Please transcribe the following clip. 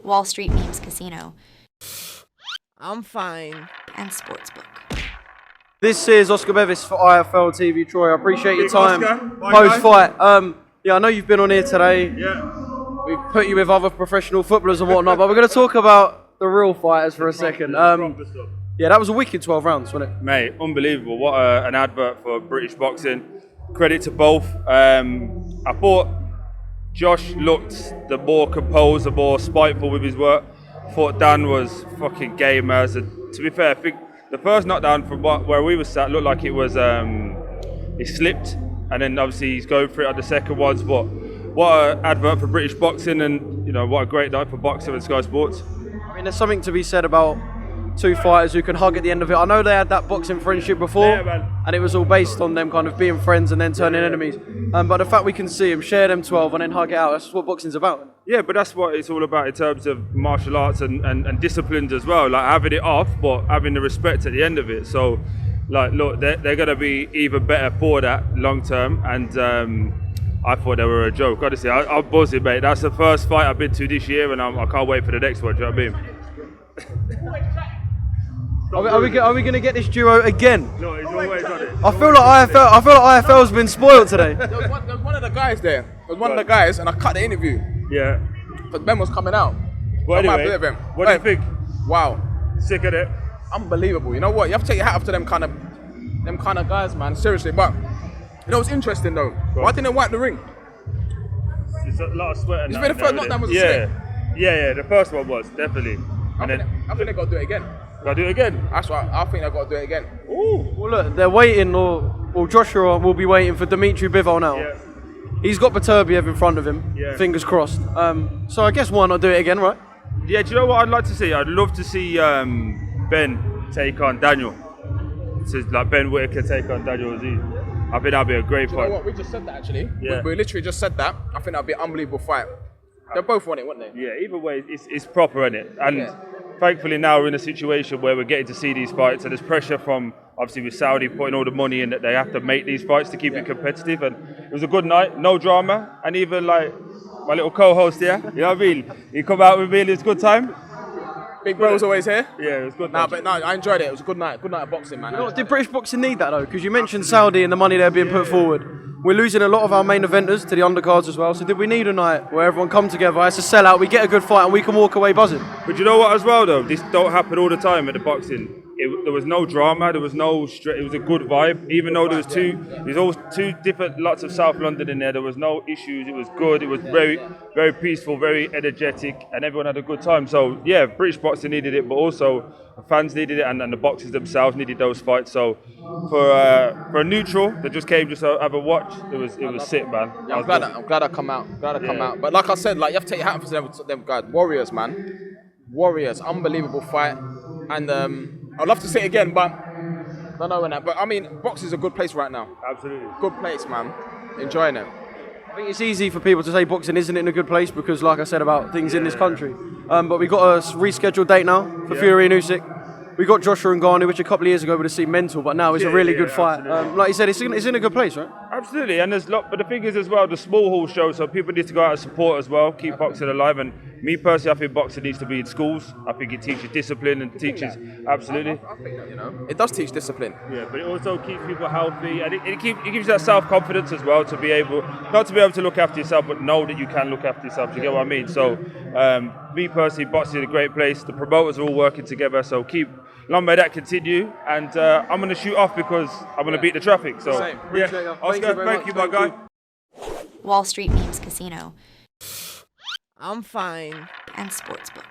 Wall Street Memes Casino, I'm fine. and Sportsbook. This is Oscar Bevis for IFL TV. Troy, I appreciate your Big time. Oscar. Bye, Post-fight. Yeah, I know you've been on here today. Yeah. We've put you with other professional footballers and whatnot, but we're going to talk about the real fighters for a second. Yeah, that was a wicked 12 rounds, wasn't it? Mate, unbelievable. What an advert for British boxing. Credit to both. I thought Josh looked the more composed, the more spiteful with his work. I thought Dan was fucking game as. To be fair, I think the first knockdown from where we were sat looked like it was he slipped, and then obviously he's going for it on the second ones. But what an advert for British boxing, and what a great night for boxing and Sky Sports. I mean, there's something to be said about two fighters who can hug at the end of it. I know they had that boxing friendship before, and it was all based on them kind of being friends and then turning enemies. But the fact we can see them share them 12 and then hug it out, that's what boxing's about. Yeah, but that's what it's all about in terms of martial arts and disciplines as well. Like having it off, but having the respect at the end of it. So, look, they're going to be even better for that long term. And I thought they were a joke. Honestly, I'm buzzing, mate. That's the first fight I've been to this year, and I can't wait for the next one. Do you know what I mean? Are we going to get this duo again? No, it's always on it. I feel like IFL's been spoiled today. There was one of the guys there. There was one of the guys, and I cut the interview. Yeah. But Ben was coming out. Well, I might anyway, believe him. what do you think? Wow. Sick of it? Unbelievable. You know what? You have to take your hat off to them kind of guys, man. Seriously. But what's interesting though? Why didn't they wipe the ring? It's a lot of sweat. And It's been the first knockdown was a slip. Yeah. The first one was definitely. I think they got to do it again. Gotta do it again. That's why I think they got to do it again. Ooh. Well, look, they're waiting, or Joshua will be waiting for Dimitri Bivol now. Yeah. He's got Beterbiev in front of him. Yeah. Fingers crossed. So I guess why not do it again, right? Yeah. Do you know what I'd like to see? I'd love to see Ben take on Daniel. So like Ben Whittaker take on Daniel Azeez. I think that'd be a great You fight. know what? We just said that actually. Yeah. We literally just said that. I think that'd be an unbelievable fight. They both won it, wouldn't they? Yeah. Either way, it's proper, isn't it? And Yeah. thankfully now we're in a situation where we're getting to see these fights, and there's pressure from obviously with Saudi putting all the money in that they have to make these fights to keep it competitive. And it was a good night, no drama, and even like my little co-host here, you know what I mean? He come out with me and it's a good time. Big Bro was always here. Yeah, it was good. I enjoyed it. It was a good night of boxing, man. Did British boxing need that though? Because you mentioned Saudi and the money they're being put forward. We're losing a lot of our main eventers to the undercards as well. So did we need a night where everyone come together, it's a sellout, we get a good fight and we can walk away buzzing? But you know what as well though? This don't happen all the time at the boxing. There was no drama, there was no it was a good vibe. Even though there's always two different lots of South London in there was no issues, it was good, it was very, very peaceful, very energetic, and everyone had a good time. So yeah, British boxing needed it, but also the fans needed it, and the boxers themselves needed those fights. So for a neutral that just came just to have a watch, it was sick, man. Yeah, I'm glad I come out. But like I said, you have to take your hat off to them guys. Warriors, man. Warriors. Unbelievable fight. And I'd love to say it again, but I don't know when that. But I mean, boxing is a good place right now. Absolutely. Good place, man. Enjoying it. I think it's easy for people to say boxing isn't in a good place because, like I said about things in this country. But we got a rescheduled date now for Fury and Usyk. We got Joshua and Garner, which a couple of years ago would have seemed mental, but now it's a really good fight. Like you said, it's in a good place, right? Absolutely, and but the thing is as well, the small hall show, so people need to go out and support as well, keep boxing alive. And me personally, I think boxing needs to be in schools. I think it teaches discipline and teaches absolutely. I think that, it does teach discipline. Yeah, but it also keeps people healthy, and it gives you that self-confidence as well to be able, not to be able to look after yourself, but know that you can look after yourself. Do you get what I mean? So, me personally, boxing is a great place. The promoters are all working together, so long may that continue. And I'm going to shoot off because I'm going to beat the traffic. So, Same. yeah, Oscar, thank you, my guy. Wall Street Memes Casino, I'm fine. and Sportsbook.